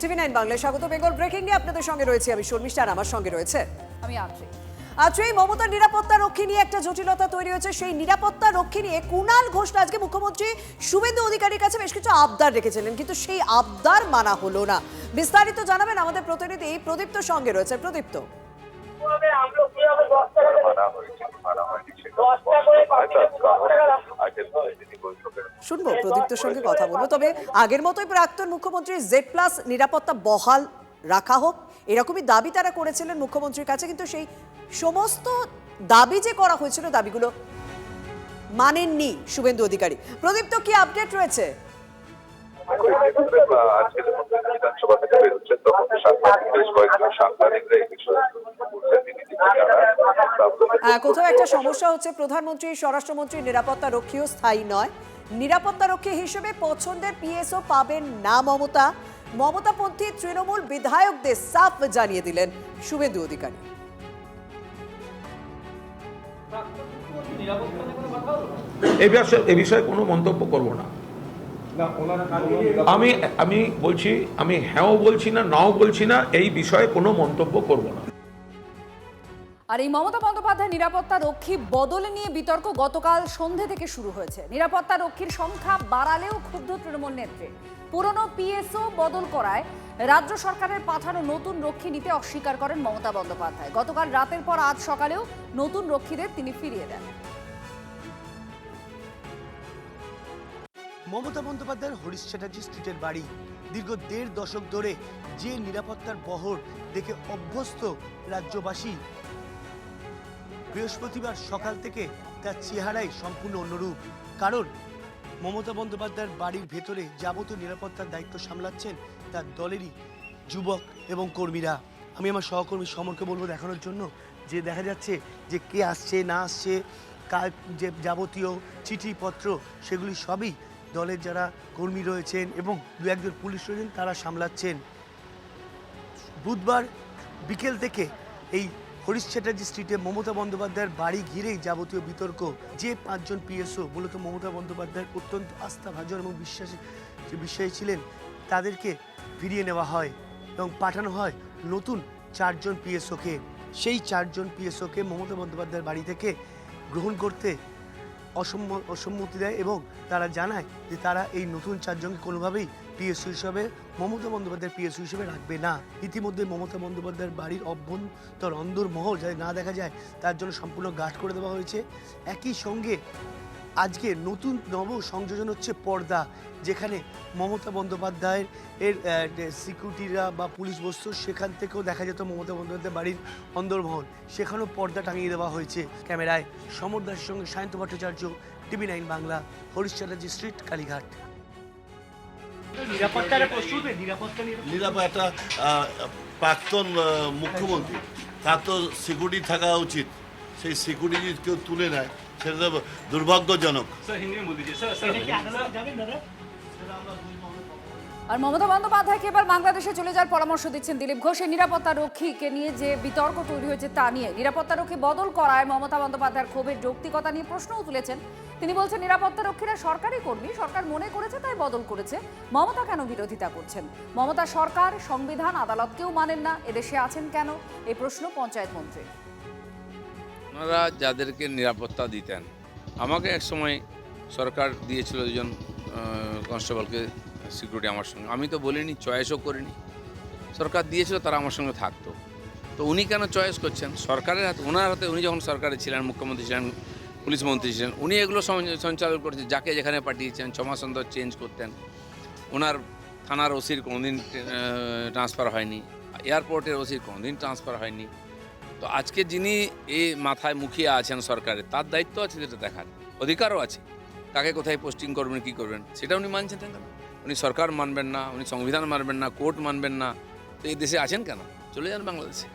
TV9 বাংলায় স্বাগত। Bengal breaking নিয়ে আপনাদের সঙ্গে রয়েছে আমি শর্মিষ্ঠা, আর আমার সঙ্গে রয়েছে আমি আছি। এই মমতার নিরাপত্তা রক্ষী নিয়ে একটা জটিলতা তৈরি হয়েছে। সেই নিরাপত্তা রক্ষী নিয়ে কুণাল ঘোষ আজকে মুখ্যমন্ত্রী শুভেন্দু অধিকারীর কাছে বেশ কিছু আবদার রেখেছিলেন, কিন্তু সেই আবদার মানা হলো না। বিস্তারিত জানাবেন আমাদের প্রতিনিধি প্রদীপ্ত সঙ্গে রয়েছে। প্রদীপ্ত, শুনবো প্রদীপ্তর সঙ্গে কথা বলবো। তবে আগের মতোই প্রাক্তন মুখ্যমন্ত্রী Z+ নিরাপত্তা বহাল রাখা হোক, এরকমই দাবি তারা করেছিলেন মুখ্যমন্ত্রীর কাছে, কিন্তু সেই সমস্ত দাবি যে করা হয়েছিল দাবিগুলো মানেননি শুভেন্দু অধিকারী। প্রদীপ্ত, কি আপডেট রয়েছে? কোথাও একটা সমস্যা হচ্ছে। প্রধানমন্ত্রী, স্বরাষ্ট্রমন্ত্রী নিরাপত্তা রক্ষীও স্থায়ী নয়। নিরাপত্তা রক্ষী হিসেবে পছন্দের PSO পাবেন না মমতা। মমতাপন্থী তৃণমূল বিধায়কদের সাফ জানিয়ে দিলেন শুভেন্দু অধিকারী। এই বিষয়ে কোনো মন্তব্য করব না। আমি বলছি, আমি হ্যাঁও বলছি না, নাও বলছি না, এই বিষয়ে কোনো মন্তব্য করব না। আর এই মমতা বন্দ্যোপাধ্যায় নিরাপত্তা রক্ষী বদল নিয়ে বিতর্ক গতকাল সন্ধে থেকে শুরু হয়েছে। নিরাপত্তা রক্ষীর সংখ্যা বাড়ালেও ক্ষুব্ধ তৃণমূল নেত্রী। পুরনো PSO বদল করায় রাজ্য সরকারের পাঠানো নতুন রক্ষী নিতে অস্বীকার করেন মমতা বন্দ্যোপাধ্যায়। গতকাল রাতের পর আজ সকালেও নতুন রক্ষীদের তিনি ফিরিয়ে দেন। মমতা বন্দ্যোপাধ্যায়ের হরিশ চ্যাটার্জি স্ট্রিটের বাড়ি। দীর্ঘ ১.৫ দশক ধরে যে নিরাপত্তার বহর দেখে অভ্যস্ত রাজ্যবাসী, বৃহস্পতিবার সকাল থেকে তার চেহারাই সম্পূর্ণ অন্যরূপ। কারণ মমতা বন্দ্যোপাধ্যায়ের বাড়ির ভেতরে যাবতীয় নিরাপত্তার দায়িত্ব সামলাচ্ছেন তার দলেরই যুবক এবং কর্মীরা। আমি আমার সহকর্মী সমরকে বলবো দেখানোর জন্য যে দেখা যাচ্ছে যে কে আসছে না আসছে, কার যে যাবতীয় চিঠিপত্র সেগুলি সবই দলের যারা কর্মী রয়েছেন এবং দু একজন পুলিশ রয়েছেন তারা সামলাচ্ছেন। বুধবার বিকেল থেকে এই হরিশ চ্যাটার্জি স্ট্রিটে মমতা বন্দ্যোপাধ্যায়ের বাড়ি ঘিরেই যাবতীয় বিতর্ক। যে 5 জন PSO মূলত মমতা বন্দ্যোপাধ্যায়ের অত্যন্ত আস্থাভাজন এবং বিশ্বাসী ছিলেন, তাদেরকে ফিরিয়ে নেওয়া হয় এবং পাঠানো হয় নতুন 4 জন PSOকে। সেই 4 জন PSOকে মমতা বন্দ্যোপাধ্যায়ের বাড়ি থেকে গ্রহণ করতে অসম্মতি দেয় এবং তারা জানায় যে তারা এই নতুন 4 জনকে কোনোভাবেই PSO হিসাবে মমতা বন্দ্যোপাধ্যায়ের PSO হিসেবে রাখবে না। ইতিমধ্যে মমতা বন্দ্যোপাধ্যায়ের বাড়ির অভ্যন্তর অন্দরমহল যাতে না দেখা যায় তার জন্য সম্পূর্ণ গার্ড করে দেওয়া হয়েছে। একই সঙ্গে আজকে নতুন সংযোজন হচ্ছে পর্দা, যেখানে মমতা বন্দ্যোপাধ্যায়ের সিকিউরিটিরা বা পুলিশ বস্তু সেখান থেকেও দেখা যেত মমতা বন্দ্যোপাধ্যায়ের বাড়ির অন্দরমহল, সেখানেও পর্দা টাঙিয়ে দেওয়া হয়েছে। ক্যামেরায় সমর দাসের সঙ্গে সায়ন্ত ভট্টাচার্য, TV9 বাংলা, হরিশ চ্যাটার্জি স্ট্রিট, কালীঘাট। নিরাপত্তা প্রাক্তন মুখ্যমন্ত্রী, তার তো সিকিউরিটি থাকা উচিত। সেই সিকিউরিটি কেউ তুলে নেয়, সেটা তো দুর্ভাগ্যজনক। আর মমতা বন্দ্যোপাধ্যায়কে এবার বাংলাদেশে চলে যাওয়ার পরামর্শ দিচ্ছেন দিলীপ ঘোষ। নিরাপত্তা রক্ষীকে নিয়ে যে বিতর্ক তৈরি হয়েছে তা নিয়ে, নিরাপত্তা রক্ষী বদল করায় মমতা বন্দ্যোপাধ্যায়ের ক্ষোভের যৌক্তিকতা নিয়ে প্রশ্নও তুলেছেন তিনি। বলছেন নিরাপত্তা রক্ষীরা সরকারি কর্মী, সরকার মনে করেছে তাই বদল করেছে, মমতা কেন বিরোধিতা করছেন? মমতা সরকার, সংবিধান, আদালতকেও মানেন না, এদেশে আছেন কেন? এই প্রশ্ন পঞ্চায়েত মন্ত্রী। ওনারা যাদেরকে নিরাপত্তা দিতেন, আমাকে এক সময় সরকার দিয়েছিল 2 জন কনস্টেবলকে সিকিউরিটি আমার সঙ্গে, আমি তো বলিনি, চয়েসও করিনি, সরকার দিয়েছিল, তারা আমার সঙ্গে থাকতো। তো উনি কেন চয়েস করছেন? সরকারের হাতে, ওনার হাতে, উনি যখন সরকারে ছিলেন, মুখ্যমন্ত্রী ছিলেন, পুলিশ মন্ত্রী ছিলেন, উনি এগুলো সঞ্চালন করেছেন। যাকে যেখানে পাঠিয়েছেন 6 মাস অন্তর চেঞ্জ করতেন। ওনার থানার ওসির কোনোদিন ট্রান্সফার হয়নি, এয়ারপোর্টের ওসির কোনোদিন ট্রান্সফার হয়নি। তো আজকে যিনি এই মাথায় মুখিয়ে আছেন সরকারে, তার দায়িত্ব আছে যেটা দেখার, অধিকারও আছে, কাকে কোথায় পোস্টিং করবেন, কী করবেন, সেটা উনি মানছেন কেন? উনি সরকার মানবেন না, উনি সংবিধান মানবেন না, কোর্ট মানবেন না, তো এই দেশে আছেন কেন? চলে যান বাংলাদেশে।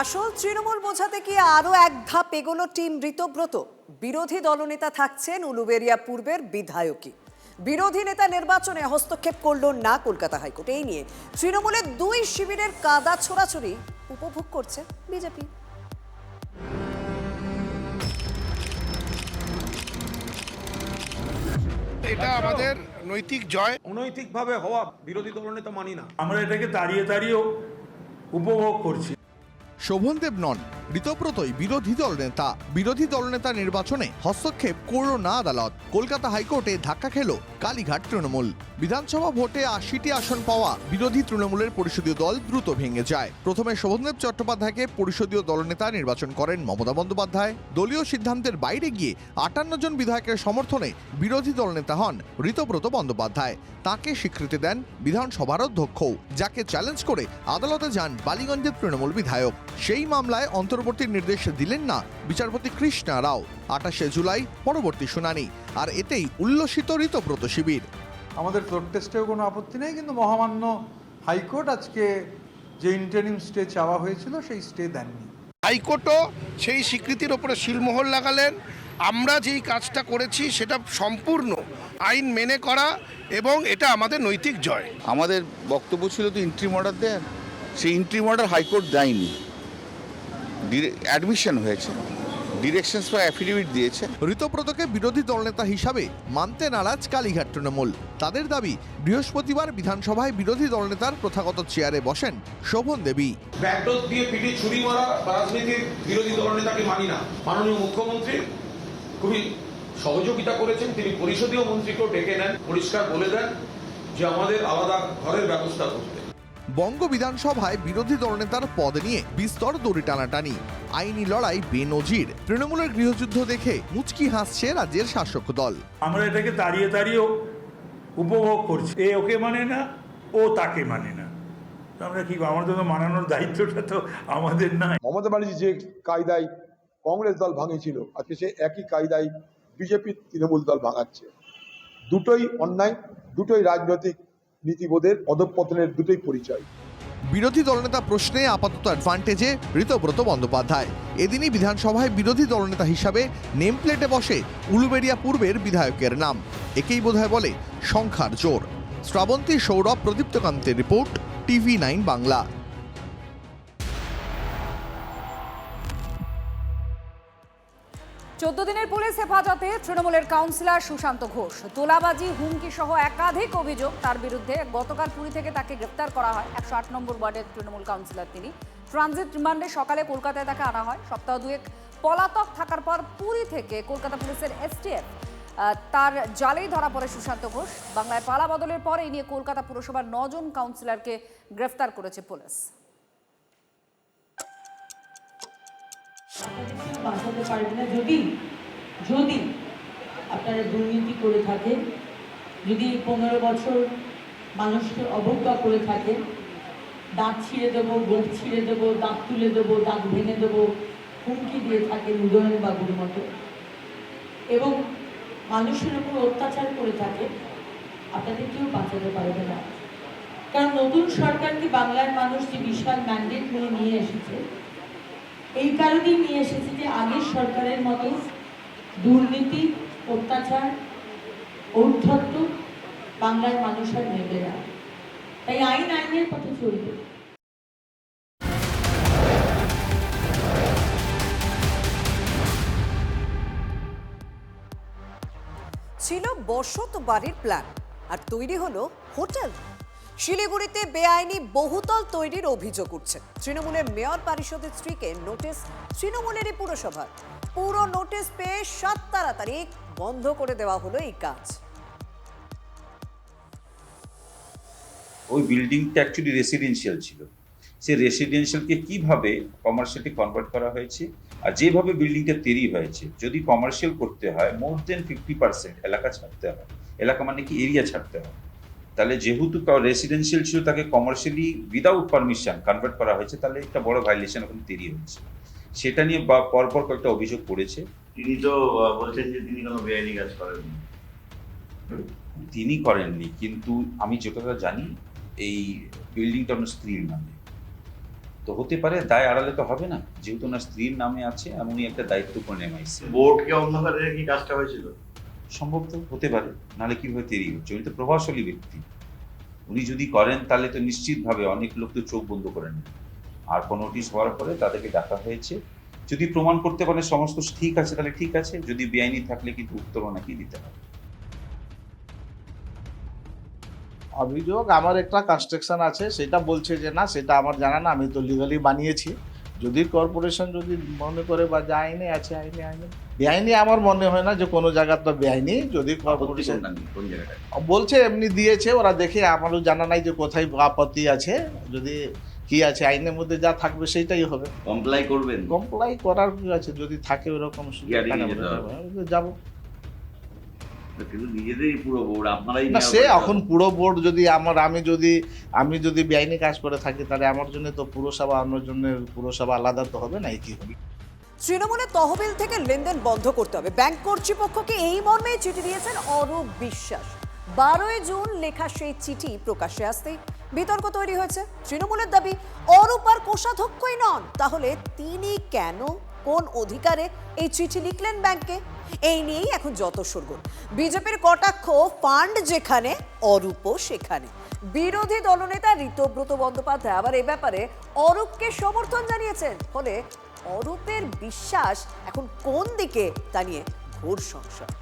আসল তৃণমূল বোঝাতে গিয়ে আরো এক ধাপ এগোলো টিম ঋতব্রত। বিরোধী দলনেতা থাকছেন উলুবেড়িয়া পূর্বের বিধায়কই। বিরোধী নেতা নির্বাচনে হস্তক্ষেপ করল না কলকাতা হাইকোর্ট। এই নিয়ে তৃণমূলের 2 শিবিরের কাদা ছোড়াছুড়ি উপভোগ করছে বিজেপি। এটা আমাদের নৈতিক জয়। অনৈতিকভাবে হওয়া বিরোধী দলনেতা মানি না। আমরা এটাকে তাড়িয়েও উপভোগ করছি। শোভনদেব নন, ঋতব্রতই বিরোধী দলনেতা। বিরোধী দলনেতা নির্বাচনে হস্তক্ষেপ করল না আদালত। কলকাতা হাইকোর্টে ধাক্কা খেল কালীঘাট তৃণমূল। বিধানসভা ভোটে ৮০টি আসন পাওয়া বিরোধী তৃণমূলের পরিষদীয় দল দ্রুত ভেঙে যায়। প্রথমে শোভনদেব চট্টোপাধ্যায়কে পরিষদীয় দলনেতা নির্বাচন করেন মমতা বন্দ্যোপাধ্যায়। দলীয় সিদ্ধান্তের বাইরে গিয়ে ৫৮ জন বিধায়কের সমর্থনে বিরোধী দলনেতা হন ঋতব্রত বন্দ্যোপাধ্যায়। তাকে স্বীকৃতি দেন বিধানসভার অধ্যক্ষও, যাকে চ্যালেঞ্জ করে আদালতে যান বালিগঞ্জের তৃণমূল বিধায়ক। সেই মামলায় অন্তর্বর্তী নির্দেশ দিলেন না বিচারপতি কৃষ্ণা রাও। ২৮শে জুলাই পরবর্তী শুনানি, আর এতেই উল্লসিত ঋতব্রত শিবির। আমাদের ফ্লোর টেস্টেও কোনো আপত্তি নেই, কিন্তু মহামান্য হাইকোর্ট আজকে যে ইন্টারিম স্টে চাওয়া হয়েছিল সেই স্টে দেননি। হাইকোর্টও সেই স্বীকৃতির ওপরে সিলমোহর লাগালেন। আমরা যেই কাজটা করেছি সেটা সম্পূর্ণ আইন মেনে করা, এবং এটা আমাদের নৈতিক জয়। আমাদের বক্তব্য ছিল তো ইন্ট্রিম অর্ডার দেন, সেই ইন্ট্রিম অর্ডার হাইকোর্ট দেয়নি, অ্যাডমিশন হয়েছে, ডিরেকশনস বা অ্যাফিডেভিট দিয়েছে। ঋতব্রতকে বিরোধী দলনেতা হিসাবে মানতে নারাজ কালীঘাট তৃণমূল। তাদের দাবি, বৃহস্পতিবার বিধানসভায় বিরোধী দলনেতার প্রথাগত চেয়ারে বসেন শোভন দেবী। ব্যাকডোর দিয়ে পিঠে ছুরি মারা রাজনীতির বিরোধী দলনেতাকে মানি না। মাননীয় মুখ্যমন্ত্রী খুবই সহযোগিতা করেছেন। তিনি পরিষদীয় মন্ত্রীকেও ডেকে নেন, পরিষ্কার বলে দেন যে আমাদের আলাদা ঘরের ব্যবস্থা করতে। বঙ্গ বিধানসভায় বিরোধী দলনেতার পদ নিয়ে বিস্তর দড়ি টানাটানি, আইনি লড়াই বেনজির। তৃণমূলের গৃহযুদ্ধ দেখে মুচকি হাসছে রাজ্যের শাসক দল। আমরা এটাকে তাড়িয়েও উপভোগ করছি। এ ওকে মানে না, ও তাকে মানে না, আমরা কি, আমাদের তো মানানোর দায়িত্বটা তো আমাদের না। মমতা ব্যানার্জি যে কায়দায় কংগ্রেস দল ভাঙিয়েছিল, আজকে সে একই কায়দায় বিজেপি তৃণমূল দল ভাঙাচ্ছে। দুটোই অন্যায়, দুটোই রাজনৈতিক নীতিবোধের অধঃপতনের দুটোই পরিচয়। বিরোধী দলনেতা প্রশ্নে আপাতত অ্যাডভান্টেজে ঋতব্রত বন্দ্যোপাধ্যায়। এদিনই বিধানসভায় বিরোধী দলনেতা হিসাবে নেম প্লেটে বসে উলুবেড়িয়া পূর্বের বিধায়কের নাম। একেই বোধহয় বলে সংখ্যার জোর। শ্রাবন্তী, সৌরভ, প্রদীপ্তকান্তের রিপোর্ট, TV9 বাংলা। 14 দিনের পুলিশ হেফাজতে তৃণমূলের কাউন্সিলর সুশান্ত ঘোষ। তোলাবাজি, হুমকি সহ একাধিক অভিযোগ তার বিরুদ্ধে। গতকাল পুরী থেকে তাকে গ্রেপ্তার করা হয়। 108 নম্বর ওয়ার্ডের তৃণমূল কাউন্সিলর তিনি। ট্রানজিট রিমান্ডে সকালে কলকাতায় তাকে আনা হয়। সপ্তাহ দুয়েক পলাতক থাকার পর পুরী থেকে কলকাতা পুলিশের STF তার জালেই ধরা পড়ে সুশান্ত ঘোষ। বাংলায় পালা বদলের পর এই নিয়ে কলকাতা পুরসভার 9 জন কাউন্সিলরকে গ্রেফতার করেছে পুলিশ। বাঁচাতে পারবে না যদি আপনারা দুর্নীতি করে থাকেন, যদি 15 বছর মানুষকে অবজ্ঞা করে থাকেন, দাঁত ছিঁড়ে দেবো, গোপ ছিঁড়ে দেবো, দাঁত তুলে দেবো, দাঁত ভেঙে দেবো, হুমকি দিয়ে থাকেন উদয়ন বাবুর মতো, এবং মানুষের উপর অত্যাচার করে থাকে, আপনাদের কেউ বাঁচাতে পারবে না। কারণ নতুন সরকারকে বাংলার মানুষ যে বিশাল ম্যান্ডেট নিয়ে এসেছে, এই কারণেই নিয়ে এসেছে যে আগের সরকারের মতো দুর্নীতি, অত্যাচার, ঔদ্ধত্য বাংলার মানুষ আর নেবে না। তাই আইনের পথে চলবে। ছিল বসত বাড়ির প্ল্যান, আর তৈরি হলো হোটেল। শিলিগুড়িতে বেআইনি বহুতল তৈরির অভিযোগ উঠছে। তৃণমূলের মেয়র পারিষদের স্ত্রীকে নোটিশ তৃণমূলেরই পুরসভার। পুরো নোটিশ পেয়ে 7 তাড়াতাড়ি বন্ধ করে দেওয়া হলো এই কাজ। ওই বিল্ডিংটা অ্যাকচুয়ালি রেসিডেন্সিয়াল ছিল। সেই রেসিডেন্সিয়ালকে কিভাবে কমার্শিয়ালি কনভার্ট করা হয়েছে, আর যেভাবে বিল্ডিংটা তৈরি হয়েছে, যদি কমার্শিয়াল করতে হয় মোর দেন 50% এলাকা ছাড়তে হয়। এলাকা মানে কি, এরিয়া ছাড়তে হয়। তাহলে যেহেতু রেসিডেন্সিয়াল ছিল, তাকে কমার্শিয়ালি উইদাউট পারমিশন কনভার্ট করা হয়েছে, তাহলে একটা বড় ভাইলেশন এখন তৈরি হয়েছে। সেটা নিয়ে পরপর কয়েকটা অভিযোগ করেছে। তিনি তো বলছেন যে তিনি কোনো বেআইনি কাজ করেননি। তিনি করেননি, কিন্তু আমি যেটা জানি এই বিল্ডিংটা ওনার স্ত্রীর নামে। তো হতে পারে দায় আড়ালে তো হবে না, যেহেতু ওনার স্ত্রীর নামে আছে, এমনই একটা দায়িত্ব করে নেমাইছে। বোর্ডকে অন্ধকারে রেখে কাজটা হয়েছিল সম্ভব তো হতে পারে, নাহলে কিভাবে তৈরি হচ্ছে। উনি তো প্রভাবশালী ব্যক্তি, উনি যদি করেন তাহলে তো নিশ্চিতভাবে অনেক লোক তো চোখ বন্ধ করেন। আর কোনো নোটিশ হওয়ার পরে তাদেরকে ডাকা হয়েছে। যদি প্রমাণ করতে পারে সমস্ত ঠিক আছে তাহলে ঠিক আছে, যদি বেআইনি থাকলে কিন্তু উত্তর ওনাকেই দিতে হবে। অভিযোগ আমার একটা কনস্ট্রাকশন আছে, সেটা বলছে যে না, সেটা আমার জানা না, আমি তো লিগালি বানিয়েছি। যদি কর্পোরেশন যদি মনে করে বা যা আইনে আছে আইনে বেআইনি আমার মনে হয় না যে কোনো জায়গার তো বেআইনি। যদি কর্পোরেশন বলছে এমনি দিয়েছে, ওরা দেখে, আমারও জানা নাই যে কোথায় আপত্তি আছে। যদি কি আছে আইনের মধ্যে যা থাকবে সেইটাই হবে। কমপ্লাই করবেন? কমপ্লাই করার কি আছে, যদি থাকে ওরকম যাবো। কিন্তু নিজেদেরই পুরো বোর্ড, আপনারাই না, সে এখন পুরো বোর্ড যদি আমি যদি বেআইনি কাজ করে থাকি, তাহলে আমার জন্য তো পুরসভা, অন্যের জন্য পুরসভা আলাদা তো হবে না, কি হবে? তৃণমূলের তহবিল থেকে লেনদেন বন্ধ করতে হবে, ব্যাংক কর্তৃপক্ষকে এই মর্মে চিঠি দিয়েছেন অরূপ বিশ্বাস। 12 জুন লেখা সেই চিঠি প্রকাশ্যে আসতেই বিতর্ক তৈরি হয়েছে। তৃণমূলের দাবি অরূপ আর কোষাধ্যক্ষই নন, তাহলে তিনি কেন, কোন অধিকারে এই চিঠি লিখলেন ব্যাংকে? এই নিয়েই এখন যত শোরগোল। বিজেপির কটাক্ষ, ফান্ড যেখানে অরূপও সেখানে। বিরোধী দলনেতা ঋতব্রত বন্দ্যোপাধ্যায় আবার এই ব্যাপারে অরূপকে সমর্থন জানিয়েছেন। ফলে অরূপের বিশ্বাস এখন কোন দিকে তা নিয়ে ঘোর সংশয়।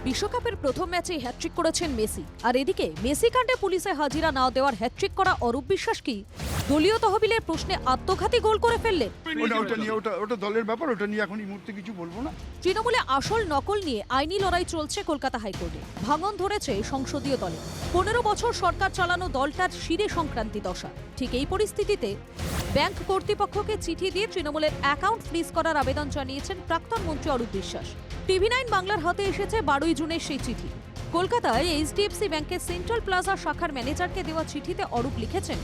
বিশ্বকাপের প্রথম ম্যাচেই হ্যাট্রিক করেছেন মেসি, আর এদিকে মেসি কাণ্ডে পুলিশে হাজিরা না দেওয়ার হ্যাট্রিক করা অরূপ বিশ্বাস কি দলীয় তহবিলের প্রশ্নে আত্মঘাতী গোল করে ফেললেন? ওটা দলের ব্যাপার, ওটা নিয়ে এখন এই মুহূর্তে কিছু বলবো না। তৃণমূলে আসল নকল নিয়ে আইনি লড়াই চলছে কলকাতা হাইকোর্টে। ভাঙন ধরেছে সংসদীয় দলে। 15 বছর সরকার চালানো দলটার শিরে সংক্রান্তি দশা। ঠিক এই পরিস্থিতিতে ব্যাংক কর্তৃপক্ষকে চিঠি দিয়ে তৃণমূলের অ্যাকাউন্ট ফ্রিজ করার আবেদন জানিয়েছেন প্রাক্তন মন্ত্রী অরূপ বিশ্বাস। TV9 বাংলার হাতে এসেছে 12 জুনের সেই চিঠি। কলকাতায় HDFC ব্যাংকের সেন্ট্রাল প্লাজা শাখার ম্যানেজারকে দেওয়া চিঠিতে অরূপ লিখেছেন,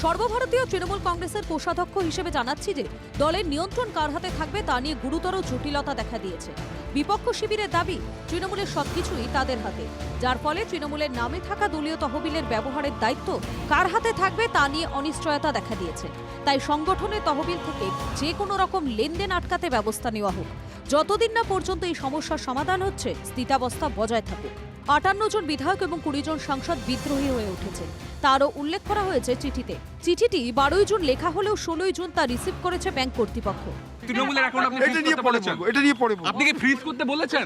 সর্বভারতীয় তৃণমূল কংগ্রেসের কোষাধ্যক্ষ হিসেবে জানাচ্ছি যে দলের নিয়ন্ত্রণ কার হাতে থাকবে তা নিয়ে গুরুতর জটিলতা দেখা দিয়েছে। বিপক্ষ শিবিরের দাবি তৃণমূলের সবকিছুই তাদের হাতে, যার ফলে তৃণমূলের নামে থাকা দলীয় তহবিলের ব্যবহারের দায়িত্ব কার হাতে থাকবে তা নিয়ে অনিশ্চয়তা দেখা দিয়েছে। তাই সংগঠনের তহবিল থেকে যে কোনো রকম লেনদেন আটকাতে ব্যবস্থা নেওয়া হোক। যতদিন না পর্যন্ত এই সমস্যার সমাধান হচ্ছে, স্থিতাবস্থা বজায় থাকুক। 58 জন বিধায়ক এবং 20 জন সাংসদ বিদ্রোহী হয়ে উঠেছে, তারও উল্লেখ করা হয়েছে চিঠিতে। চিঠিটি 12 জুন লেখা হলেও 16 জুন তা রিসিভ করেছে ব্যাংক কর্তৃপক্ষ। তৃণমূলের অ্যাকাউন্ট আপনি ফ্রিজ করতে বলেছেন? এটা নিয়ে পরে বলবো। আপনি কি ফ্রিজ করতে বলেছেন?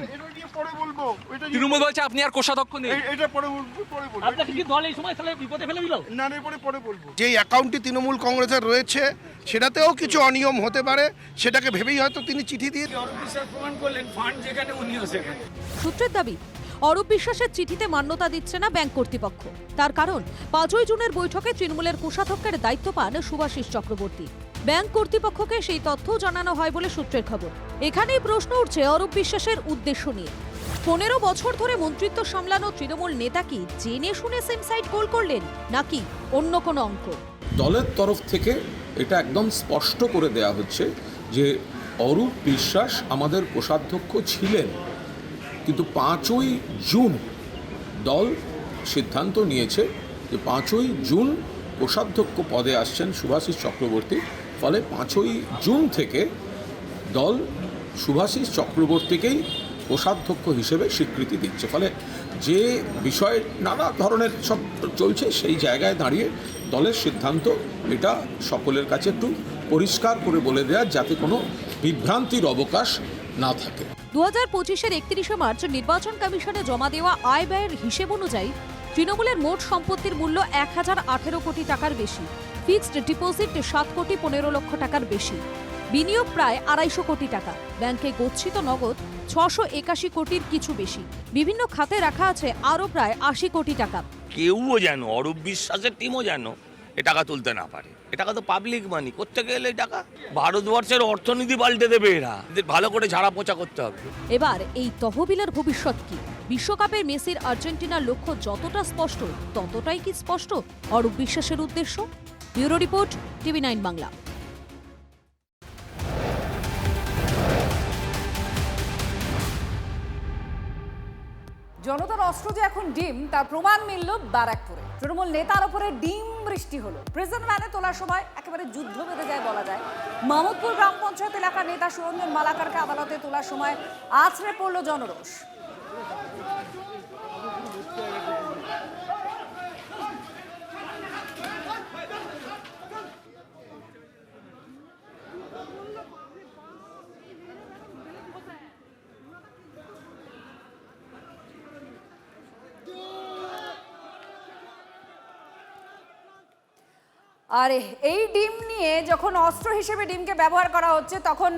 পরে বলবো। তৃণমূল বলছে আপনি আর কোষাধ্যক্ষ নেই। এটা পরে বলবো। আপনাকে কি দল এই সময় তাহলে বিপদে ফেলে দিল? না, পরে বলবো। যে অ্যাকাউন্টটি তৃণমূল কংগ্রেসের রয়েছে, সেটাতেও কিছু অনিয়ম হতে পারে, সেটাকে ভেবেই হয়তো তিনি চিঠি দিয়ে প্রমাণ করলেন ফান্ড যেখানে উনিও সেখানে। সূত্রের দাবি অরূপ বিশ্বাসের চিঠিতে মান্যতা দিচ্ছে না ব্যাংক কর্তৃপক্ষ। তার কারণ 5 জুনের বৈঠকে তৃণমূলের কোষাধ্যক্ষের দায়িত্ব পান শুভাশিস চক্রবর্তী। ব্যাংক কর্তৃপক্ষকে সেই তথ্যও জানানো হয় বলে সূত্রের খবর। এখানেই প্রশ্ন উঠছে অরূপ বিশ্বাসের উদ্দেশ্য নিয়ে। 15 বছর ধরে মন্ত্রিত্ব সামলানো তৃণমূল নেতা কি জেনে শুনে সেমসাইড গোল করলেন, নাকি অন্য কোনো অঙ্ক? দলের তরফ থেকে এটা একদম স্পষ্ট করে দেয়া হচ্ছে যে অরূপ বিশ্বাস আমাদের কোষাধ্যক্ষ ছিলেন, কিন্তু 5ই জুন দল সিদ্ধান্ত নিয়েছে যে 5ই জুন কোষাধ্যক্ষ পদে আসছেন শুভাশিস চক্রবর্তী। ফলে 5ই জুন থেকে দল শুভাশিস চক্রবর্তীকেই কোষাধ্যক্ষ হিসেবে স্বীকৃতি দিচ্ছে। ফলে যে বিষয়ে নানা ধরনের সব চলছে, সেই জায়গায় দাঁড়িয়ে দলের সিদ্ধান্ত এটা সকলের কাছে একটু পরিষ্কার করে বলে দেওয়া, যাতে কোনো বিভ্রান্তির অবকাশ না থাকে। 2025-এর 31শে মার্চ নির্বাচন কমিশনে জমা দেওয়া আয় ব্যয়ের হিসেব অনুযায়ী তৃণমূলের মোট সম্পত্তির মূল্য 1018 কোটি টাকার বেশি, ফিক্সড ডিপোজিট 7 কোটি 15 লক্ষ টাকার বেশি, বিনিয়োগ প্রায় 250 কোটি টাকা, ব্যাংকে গচ্ছিত নগদ 681 কোটির কিছু বেশি, বিভিন্ন খাতে রাখা আছে আরও প্রায় 80 কোটি টাকা। কেউও যেন, অরূপ বিশ্বাসের টিমও যেন এ টাকা তুলতে না পারে। এ টাকা তো পাবলিক মানি, করতে গেলে টাকা ভারতবর্ষের অর্থনীতি পাল্টে দেবে এরা। এদের ভালো করে ঝাড়া পোঁচা করতে হবে। এবার এই তহবিলের ভবিষ্যৎ কি? বিশ্বকাপের মেসির আর্জেন্টিনার লক্ষ্য যতটা স্পষ্ট, ততটাই কি স্পষ্ট অরূপ বিশ্বাসের উদ্দেশ্য? Bureau report, TV9 Bangla. জনতার অস্ত্র যে এখন ডিম, তার প্রমাণ মিলল ব্যারাকপুরে। তৃণমূল নেতার উপরে ডিম বৃষ্টি হলো। প্রিজন ভ্যানে তোলার সময় একেবারে যুদ্ধ বেঁধে যায় বলা যায়। মাহমুদপুর গ্রাম পঞ্চায়েত এলাকার নেতা সুরঞ্জন মালাকারকে আদালতে তোলার সময় আছড়ে পড়ল জনরোষ। আর এই ডিম নিয়ে যখন অস্ত্র হিসেবে ডিমকে ব্যবহার করা হচ্ছে তখন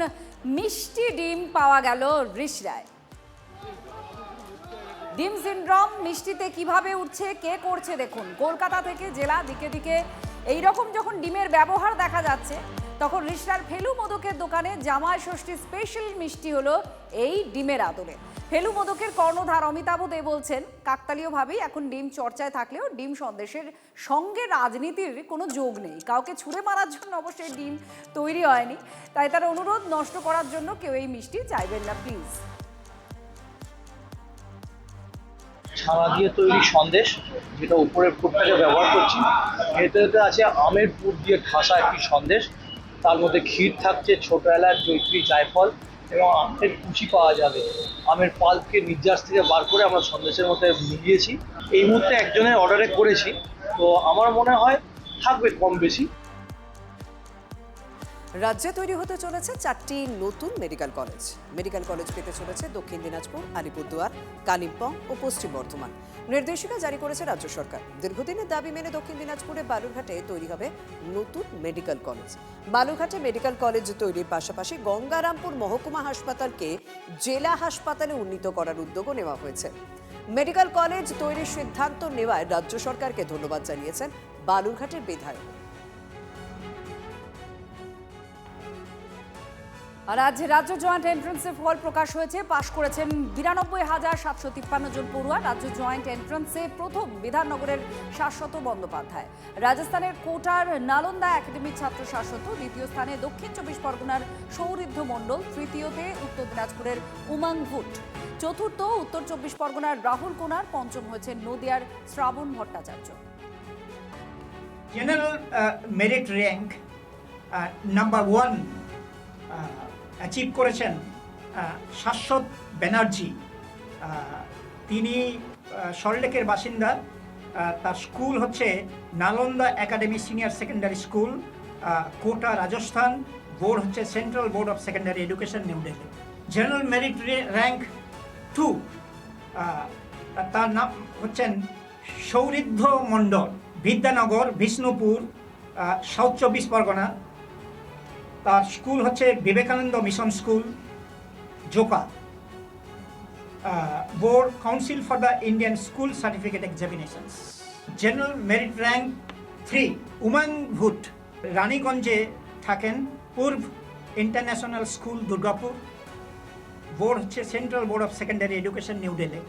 মিষ্টি ডিম পাওয়া গেল রিষড়ায়। ডিম সিনড্রোম মিষ্টিতে কিভাবে উঠছে, কে করছে দেখুন। কলকাতা থেকে জেলা দিকে দিকে এইরকম যখন ডিমের ব্যবহার দেখা যাচ্ছে তখন রিষড়ার ফেলু মোদকের দোকানে জামাই ষষ্ঠী স্পেশাল মিষ্টি হলো এই ডিমের আদলে। ফেলু মোদকের কর্ণধার অমিতাভ দে বলছেন, কাকতালীয়ভাবেই এখন ডিম চর্চায় থাকলেও ডিম সন্দেশের সঙ্গে রাজনীতির কোনো যোগ নেই। কাউকে ছুঁড়ে মারার জন্য অবশ্যই ডিম তৈরি হয়নি, তাই তার অনুরোধ, নষ্ট করার জন্য কেউ এই মিষ্টি চাইবেন না প্লিজ। ছানা দিয়ে তৈরি সন্দেশ, যেটা উপরের পুরটাকে ব্যবহার করছি, ভেতরে আছে আমের পুর দিয়ে ঠাসা একটি সন্দেশ। তার মধ্যে ক্ষীর থাকছে, ছোট এলাচ, জয়িত্রী, জায়ফল এবং আমের কুচি পাওয়া যাবে। আমের পাল্পকে নির্যাস থেকে বার করে আমরা সন্দেশের মধ্যে মিলিয়েছি। এই মুহূর্তে একজনের অর্ডারে করেছি, তো আমার মনে হয় থাকবে কম বেশি। রাজ্যে তৈরি হতে চলেছে 4টি নতুন মেডিকেল কলেজ। মেডিকেল কলেজ পেতে চলেছে দক্ষিণ দিনাজপুর, আলিপুরদুয়ার, কালিম্পং ও পশ্চিম বর্ধমান। নির্দেশিকা জারি করেছে রাজ্য সরকার। দীর্ঘদিনের দাবি মেনে দক্ষিণ দিনাজপুরে বালুরঘাটে তৈরি হবে নতুন মেডিকেল কলেজ। বালুরঘাটে মেডিকেল কলেজ তৈরির পাশাপাশি গঙ্গারামপুর মহকুমা হাসপাতালকে জেলা হাসপাতালে উন্নীত করার উদ্যোগও নেওয়া হয়েছে। মেডিকেল কলেজ তৈরির সিদ্ধান্ত নেওয়ায় রাজ্য সরকারকে ধন্যবাদ জানিয়েছেন বালুরঘাটের বিধায়ক। আর আজ রাজ্য জয়েন্ট এন্ট্রান্সে ফল প্রকাশ হয়েছে। পাশ করেছেন 92,753 জন পড়ুয়া। রাজ্য জয়েন্ট এন্ট্রান্সে প্রথম বিধাননগরের শাশ্বত বন্দ্যোপাধ্যায়, রাজস্থানের কোটার নালন্দা একাডেমির ছাত্র শাশ্বত, দ্বিতীয় স্থানে দক্ষিণ 24 পরগনার সৌরিদ্ধ মণ্ডল, তৃতীয়তে উত্তর দিনাজপুরের উমাং ভুট, চতুর্থ উত্তর 24 পরগনার রাহুল কোনার, পঞ্চম হয়েছেন নদিয়ার Shrabon Bhattacharya. General merit rank number 1 achieve করেছেন শাশ্বত ব্যানার্জি। তিনি সল্টলেকের বাসিন্দা। তার স্কুল হচ্ছে Nalanda academy senior secondary school, Kota, Rajasthan. Board হচ্ছে central board of secondary education, New Delhi. General merit rank 2 তার নাম হচ্ছেন সৌরিদ্ধ মণ্ডল, বিদ্যানগর, বিষ্ণুপুর, সাউথ 24 পরগনা। তার স্কুল হচ্ছে Vivekananda mission school, Joka. Board council for the Indian school certificate examinations. General merit rank 3 Umang ভুট, রানীগঞ্জে থাকেন, পূর্ব ইন্টারন্যাশনাল স্কুল, দুর্গাপুর। বোর্ড হচ্ছে central board of secondary education, New Delhi.